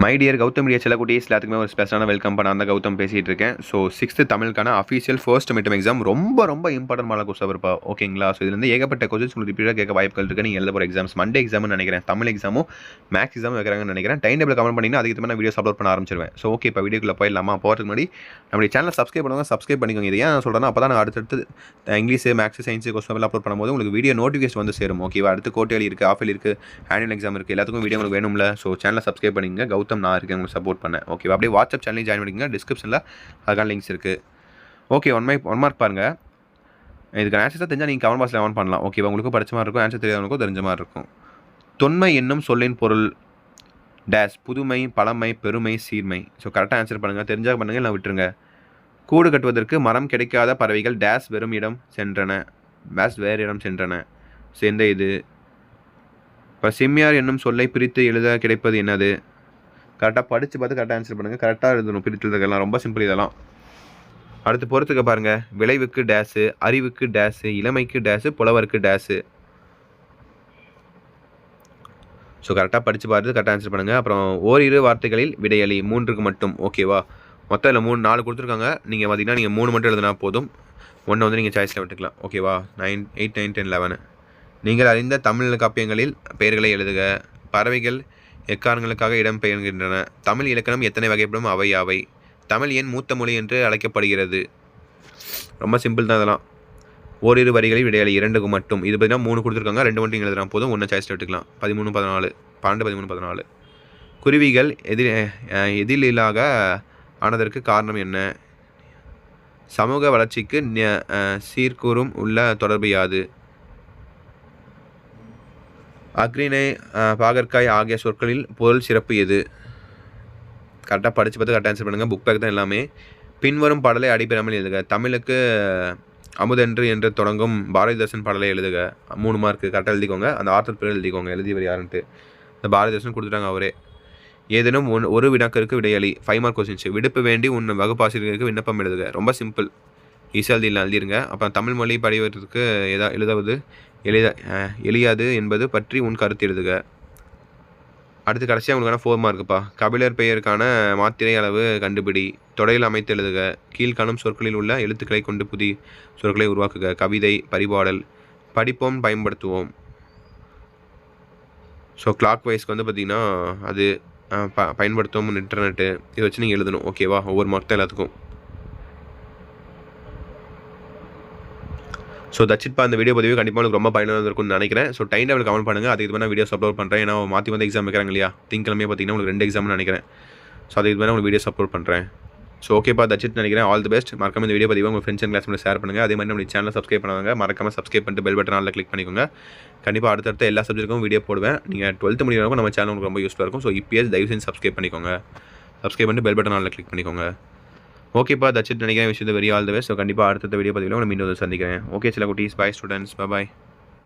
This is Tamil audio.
மை டியர் கௌதம் மீடியா செல்ல குட்டீஸ் எல்லாத்துக்குமே ஒரு ஸ்பெஷலான வெல்கம் பண்ண அந்த கௌதம் பேசிகிட்டு இருக்கேன். ஸோ 6th தமிழுக்கான அஃபீஷியல் ஃபர்ஸ்ட் மிட்டம் எக்ஸாம் ரொம்ப இம்பார்ட்டன்ட் மாடல் கொஸ்டின் இருப்பா. ஓகேங்களா? ஸோ இதுலேருந்து ஏகப்பட்ட கொஸ்டின்ஸ் உங்களுக்கு ரிப்பீட்டாக கேட்க வாய்ப்புகள் இருக்குது. நீங்கள் எழுத போகிற எக்ஸாம்ஸ் மண்டே எக்ஸாம்னு நினைக்கிறேன். தமிழ் எக்ஸாமும் மேக்ஸ் எக்ஸாமும் வைக்கிறாங்கன்னு நினைக்கிறேன். டைம் டேபிள் கமெண்ட் பண்ணிங்கன்னா அதுக்கு நான் வீடியோஸ் அப்லோட் பண்ண ஆரம்பிச்சிருவேன். ஸோ ஓகே, இப்போ வீடியோக்குள்ளே போயிடலாமா? போகிறதுக்கு முன்னாடி நம்மளுடைய சேனல் சப்ஸ்கிரைப் பண்ணுவாங்க, சப்ஸ்கிரைப் பண்ணிக்கோங்க. இது ஏன் நான் சொல்கிறேன்னா அப்போ தான் நான் அடுத்தடுத்து இங்கிலீஷ், மேக்ஸ், சயின்ஸ் கொஸ்டின் எல்லாம் அப்லோட் பண்ணும்போது உங்களுக்கு வீடியோ நோட்டிஃபிகேஷன் வந்து சேரும். ஓகேவா? அடுத்து கோட்டேலி இருக்குது, ஆஃபில் இருக்குது, ஆனுவல் எக்ஸாம் இருக்குது, எல்லாத்துக்கும் வீடியோ உங்களுக்கு வேணும்ல. ஸோ சேனலை சப்ஸ்கிரைப் பண்ணிங்க. கௌதம் நான் இருக்கேன் உங்களுக்கு சப்போர்ட் பண்ணேன். ஓகேவா? அப்படியே வாட்ஸ்அப் சேனலையும் ஜாயின் பண்ணிக்கோங்க. டிஸ்கிரிப்ஷனில் அதுக்கான லிங்க்ஸ் இருக்குது. ஓகே, ஒன் மார்க் பாருங்கள். இதுக்கு ஆன்சர் தெரிஞ்சால் நீங்கள் கமெண்ட் பாக்ஸில் ஆன் பண்ணலாம். ஓகேவா? உங்களுக்கும் படிச்ச மாதிரி இருக்கும், ஆன்சர் தெரியாதவங்களுக்கும் தெரிஞ்ச மாதிரி இருக்கும். தொன்மை என்னும் சொல்லின் பொருள் டேஷ் புதுமை, பழமை, பெருமை, சீர்மை. ஸோ கரெக்டாக ஆன்சர் பண்ணுங்கள். தெரிஞ்சால் பண்ணுங்கள், இல்லை விட்டுருங்க. கூடு கட்டுவதற்கு மரம் கிடைக்காத பறவைகள் டேஷ் வெறும் இடம் சென்றன, டேஷ் வேறு இடம் சென்றன. ஸோ எந்த இது? இப்போ செம்மியார் என்னும் சொல்லை பிரித்து எழுத கிடைப்பது என்னது? கரெக்டாக படித்து பார்த்து கரெக்டாக ஆன்சர் பண்ணுங்கள். கரெக்டாக எழுதணும். பிரித்து எழுதுக்கலாம், ரொம்ப சிம்பிள் இதெல்லாம். அடுத்து பொறுத்துக்க பாருங்கள். விளைவுக்கு டேஸு, அறிவுக்கு டேஸு, இளமைக்கு டேஸு, புலவருக்கு டேஸு. ஸோ கரெக்டாக படித்து பார்த்து கரெக்டாக ஆன்சர் பண்ணுங்கள். அப்புறம் ஓரிரு வார்த்தைகளில் விடையளி 3க்கு மட்டும். ஓகேவா? மொத்தம் இல்லை 4 கொடுத்துருக்காங்க. நீங்கள் பார்த்தீங்கன்னா நீங்கள் 3 மட்டும் எழுதினா போதும். 1 வந்து நீங்கள் சாய்ஸில் விட்டுக்கலாம். ஓகேவா? 9, 8, 9, 10, 11. நீங்கள் அறிந்த தமிழ் காப்பியங்களில் பெயர்களை எழுதுக. பறவைகள் எக்காரணங்களுக்காக இடம் பெயர்கின்றன. தமிழ் இலக்கணம் எத்தனை வகைப்படும்? அவை யாவை? தமிழ் ஏன் மூத்த மொழி என்று அழைக்கப்படுகிறது? ரொம்ப சிம்பிள் தான் இதெல்லாம். ஓரிரு வரிகளில் விடையாளி 2க்கு மட்டும். இது பார்த்தீங்கன்னா 3 கொடுத்துருக்காங்க. 2 மட்டும் எழுதுனா போதும். 1 சாய்ஸில் விட்டுக்கலாம். 13, 14, 12, 13, 14. குருவிகள் எதிரிலாக ஆனதற்கு காரணம் என்ன? சமூக வளர்ச்சிக்கு சீர்கூறும் உள்ள தொடர்பு யாது? அக்ரிணை, பாகற்காய் ஆகிய சொற்களில் பொருள் சிறப்பு எது? கரெக்டாக படித்து பார்த்து கரெக்டாக ஆன்சர் பண்ணுங்கள். புக் பேக் தான் எல்லாமே. பின்வரும் பாடலை அடிப்பெறாமல் எழுதுக. தமிழுக்கு அமுதென்று என்று தொடங்கும் பாரதிதாசன் பாடலை எழுதுக. 3 மார்க்கு. கரெக்டாக எழுதிக்கோங்க. அந்த ஆத்தர் பேர் எழுதிக்கோங்க, எழுதியவர் யாருன்ட்டு. இந்த பாரதிதாசன் கொடுத்துட்டாங்க அவரே. ஏதேனும் ஒரு வினாக்கருக்கு விடையளி 5 மார்க் கொஸ்டின்ஸ். விடுப்பு வேண்டி உன் வகுப்பாசிரியருக்கு விண்ணப்பம் எழுதுக. ரொம்ப சிம்பிள், ஈஸியாக எழுதிருங்க. அப்புறம் தமிழ் மொழி படிவதற்கு எழுதுவது எளியாது என்பது பற்றி உன் கருத்து எழுதுக. அடுத்து கடைசியாக உங்களுக்கான 4 மார்க்குப்பா. கபிலர் பெயருக்கான மாத்திரை அளவு கண்டுபிடி. தொடையில் அமைத்து எழுதுக. கீழ்காணும் சொற்களில் உள்ள எழுத்துக்களை கொண்டு புதிய சொற்களை உருவாக்குக. கவிதை, பரிபாடல். படிப்போம், பயன்படுத்துவோம். ஸோ கிளாக் வைஸ்க்கு வந்து பார்த்திங்கன்னா அது பயன்படுத்துவோம், இன்டர்நெட்டு, இதை வச்சு நீங்கள் எழுதணும். ஓகேவா? ஒவ்வொரு மார்க் தான் எல்லாத்துக்கும். ஸோ தட்சிட்பா இந்த வீடியோ பதிவு கண்டிப்பாக உங்களுக்கு ரொம்ப பயனுள்ளதாக இருக்கும்னு நினைக்கிறேன். ஸோ டைம் டேபிள் கமெண்ட் பண்ணுங்கள். அதுக்கு நான் வீடியோஸ் அப்லோட் பண்ணுறேன். ஏன்னா மாற்றி வந்து எக்ஸாம் வைக்கிறாங்க இல்லையா? திங்கக்கிழமையே பார்த்தீங்கன்னா உங்களுக்கு 2 எக்ஸாம்னு நினைக்கிறேன். ஸோ அதுக்கு உங்களுக்கு வீடியோஸ் அப்லோட் பண்ணுறேன். ஸோ ஓகேப்பா, தட்சிட் நினைக்கிறேன். All the best. மறக்காம இந்த வீடியோ பதிவு உங்கள் ஃப்ரெண்ட்ஸ் அண்ட் கிளாஸ் ஷேர் பண்ணுங்கள். அதே மாதிரி நம்ம சேனலை சப்ஸ்கிரைப் பண்ணுவாங்க. மறக்காம சப்ஸ்கிரைப் பண்ணிட்டு பெல் பட்டன் ஆல்ல கிளிக் பண்ணிக்கோங்க. கண்டிப்பாக அடுத்தடுத்த எல்லா சப்ஜெக்ட்டுக்கும் வீடியோ போடுவேன். நீங்கள் 12th முடிக்கிறவங்க நம்ம சேனல் உங்களுக்கு ரொம்ப யூஸ்ஃபுல்லாக இருக்கும். ஸோ இப்போயே தயவு செஞ்சு சப்ஸ்கிரைப் பண்ணிக்கோங்க. சப்ஸ்கிரைப் பண்ணிட்டு பெல் பட்டன் ஆல்ல கிளிக் பண்ணிக்கோங்க. ஓகேப்பா, தட்சிட் நினைக்கிறேன். விஷயத்தை very all the best. So கண்டிப்பாக அடுத்த வீடியோ பதிவில் உங்களை மீண்டும் சந்திக்கிறேன். ஓகே சில குட்டீஸ், பை ஸ்டூடெண்ட்ஸ், பை.